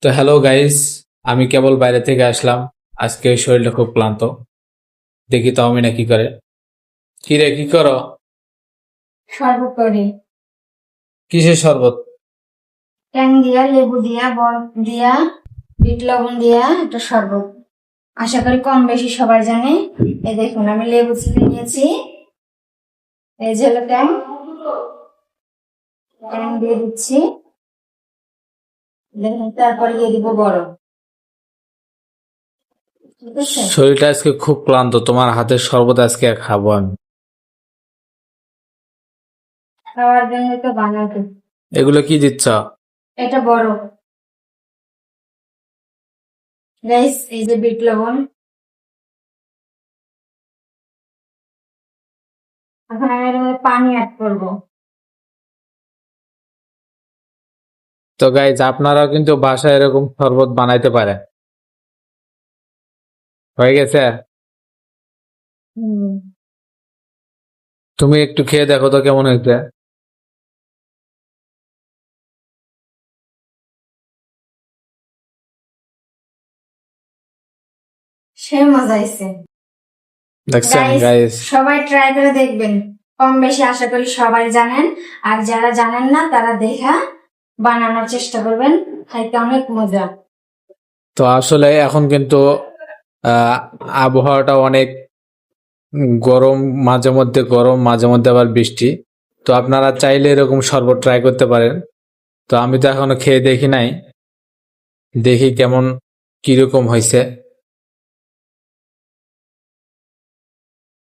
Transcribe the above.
তো hello guys, আমি কেবল বাইরে থেকে আসলাম। আজকে শরীরটা খুব ক্লান্ত। দেখি তো আমি না কি করে। কি রে, কি করো? শরবত করি। কিসের শরবত? ট্যাং দিয়া, লেবু দিয়া, বরফ দিয়া, বিট লবণ দিয়া একটা শরবত। আশা করি কম বেশি সবাই জানে। এই দেখুন, আমি লেবু চিপে নিয়েছি। এই যে হলো ট্যাং। ট্যাং দিয়ে দিচ্ছি। দেখুন, তারপরে দিয়ে দিব বরফ। ঠিক আছে, শরীরটা আজকে খুব ক্লান্ত, তোমার হাতের শরবত আজকে খাবো আমি। খাওয়ার জন্য তো বানাতে। এগুলো কি দিচ্ছ? এটা বরফ। গাইস, এই যে বিট লবণ। এখন আমি এর মধ্যে পানি অ্যাড করবো। তো গাইজ, আপনারাও কিন্তু বাসায় এরকম শরবত বানাইতে পারেন। হয়ে গেছে? তুমি একটু খেয়ে দেখো তো কেমন হয়েছে। সে মজা আইছে। দেখছেন গাইস, গাইজ? সবাই ট্রাই করে দেখবেন। কম বেশি আশা করি সবাই জানেন। আর যারা জানেন না তারা দেখা বানানোর চেষ্টা করবেন। খাইতে অনেক মজা। তো আসলে এখন কিন্তু আহ আবহাওয়াটা অনেক গরম, মাঝে মধ্যে গরম, মাঝে মধ্যে আবার বৃষ্টি। তো আপনারা চাইলে এরকম শরবত ট্রাই করতে পারেন। তো আমি তো এখনো খেয়ে দেখি নাই, দেখি কেমন কিরকম হয়েছে।